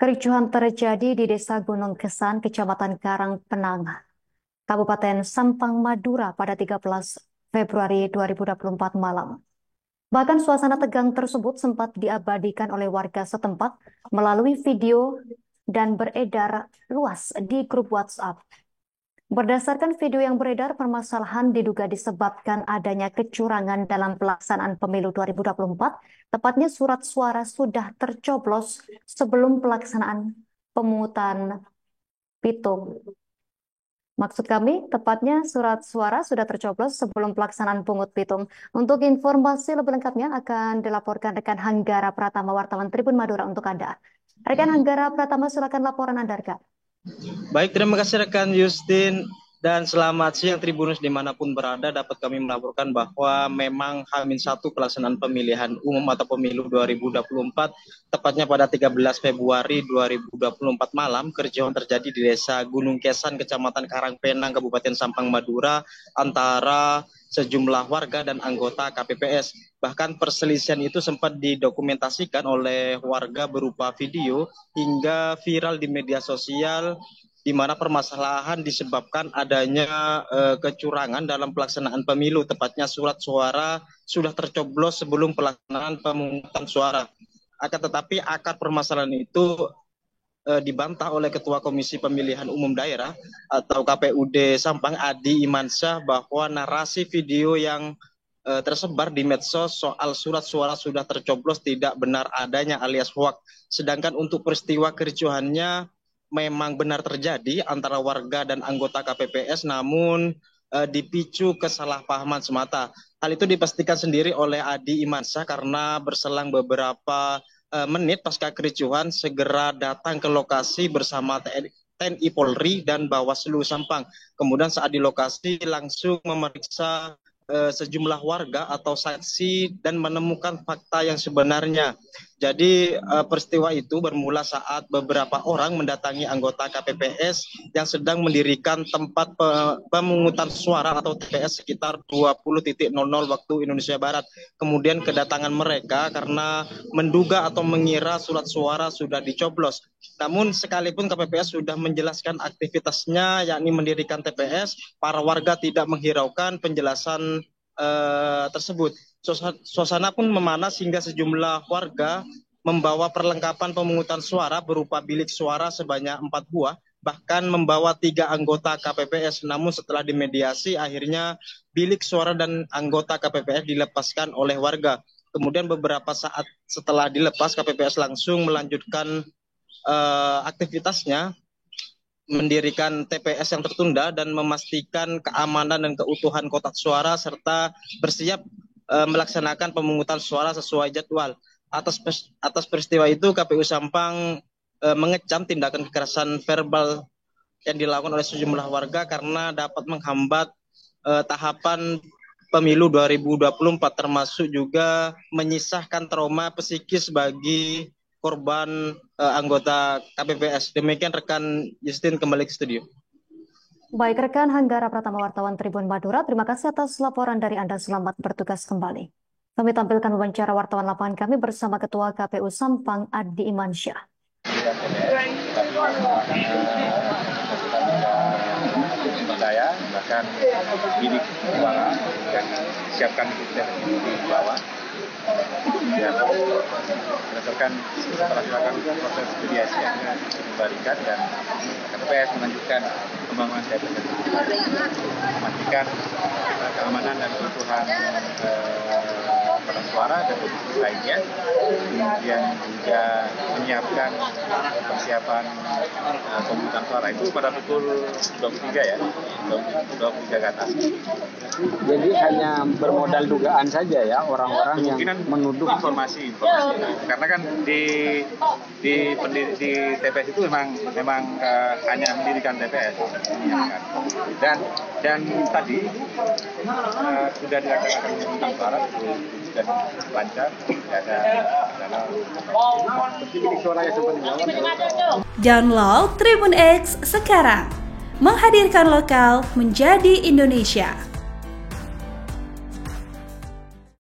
Kericuhan terjadi di Desa Gunung Kesan, Kecamatan Karangpenang, Kabupaten Sampang Madura pada 13 Februari 2024 malam. Bahkan suasana tegang tersebut sempat diabadikan oleh warga setempat melalui video dan beredar luas di grup WhatsApp. Berdasarkan video yang beredar, permasalahan diduga disebabkan adanya kecurangan dalam pelaksanaan pemilu 2024, tepatnya surat suara sudah tercoblos sebelum pelaksanaan pemungutan pitung. Maksud kami, tepatnya surat suara sudah tercoblos sebelum pelaksanaan pungut pitung. Untuk informasi lebih lengkapnya akan dilaporkan rekan Hanggara Pratama, wartawan Tribun Madura untuk Anda. Rekan Hanggara Pratama, silakan laporan Anda, rekan. Baik, terima kasih rekan Justin dan selamat siang Tribunus dimanapun berada. Dapat kami melaporkan bahwa memang H-1 pelaksanaan pemilihan umum atau pemilu 2024 tepatnya pada 13 Februari 2024 malam kericuhan terjadi di Desa Gunung Kesan, Kecamatan Karangpenang, Kabupaten Sampang Madura antara sejumlah warga dan anggota KPPS. Bahkan perselisihan itu sempat didokumentasikan oleh warga berupa video hingga viral di media sosial, di mana permasalahan disebabkan adanya kecurangan dalam pelaksanaan pemilu, tepatnya surat suara sudah tercoblos sebelum pelaksanaan pemungutan suara. Akan tetapi akar permasalahan itu dibantah oleh Ketua Komisi Pemilihan Umum Daerah atau KPUD Sampang, Adi Imansyah, bahwa narasi video yang tersebar di medsos soal surat suara sudah tercoblos tidak benar adanya alias hoax. Sedangkan untuk peristiwa kericuhannya memang benar terjadi antara warga dan anggota KPPS, namun dipicu kesalahpahaman semata. Hal itu dipastikan sendiri oleh Adi Imansyah karena berselang beberapa menit pasca kericuhan segera datang ke lokasi bersama TNI Polri dan Bawaslu Sampang. Kemudian saat di lokasi langsung memeriksa sejumlah warga atau saksi dan menemukan fakta yang sebenarnya. Jadi peristiwa itu bermula saat beberapa orang mendatangi anggota KPPS yang sedang mendirikan tempat pemungutan suara atau TPS sekitar 20.00 waktu Indonesia Barat. Kemudian kedatangan mereka karena menduga atau mengira surat suara sudah dicoblos. Namun sekalipun KPPS sudah menjelaskan aktivitasnya yakni mendirikan TPS, para warga tidak menghiraukan penjelasan tersebut. Suasana pun memanas hingga sejumlah warga membawa perlengkapan pemungutan suara berupa bilik suara sebanyak 4 buah, bahkan membawa 3 anggota KPPS. Namun setelah dimediasi, akhirnya bilik suara dan anggota KPPS dilepaskan oleh warga. Kemudian beberapa saat setelah dilepas, KPPS langsung melanjutkan aktivitasnya, mendirikan TPS yang tertunda dan memastikan keamanan dan keutuhan kotak suara serta bersiap melaksanakan pemungutan suara sesuai jadwal. Atas peristiwa itu KPU Sampang mengecam tindakan kekerasan verbal yang dilakukan oleh sejumlah warga karena dapat menghambat tahapan pemilu 2024, termasuk juga menyisahkan trauma psikis bagi korban anggota KPPS. Demikian rekan Justin, kembali ke studio. Baik, rekan Hanggara Pratama, wartawan Tribun Madura, terima kasih atas laporan dari Anda. Selamat bertugas kembali. Kami tampilkan wawancara wartawan lapangan kami bersama Ketua KPU Sampang, Adi Imansyah. Saya bahkan bilik suara dan siapkan di bawah. Ya, berdasarkan setelah dilakukan proses mediasi yang dikembalikan dan KPPS melanjutkan pembangunan TPS, memastikan keamanan dan keutuhan kotak suara dan bukti lainnya, kemudian juga menyiapkan persiapan pemungutan suara itu pada pukul 23 ya, 23 ke atas. Jadi hanya bermodal dugaan saja ya orang-orang yang menuduh informasi karena kan di TPS itu memang hanya mendirikan TPS dan tadi sudah dilaksanakan pemungutan suara sudah lancar, tidak ada suara yang sebenarnya. Download Tribun X sekarang, menghadirkan lokal menjadi Indonesia.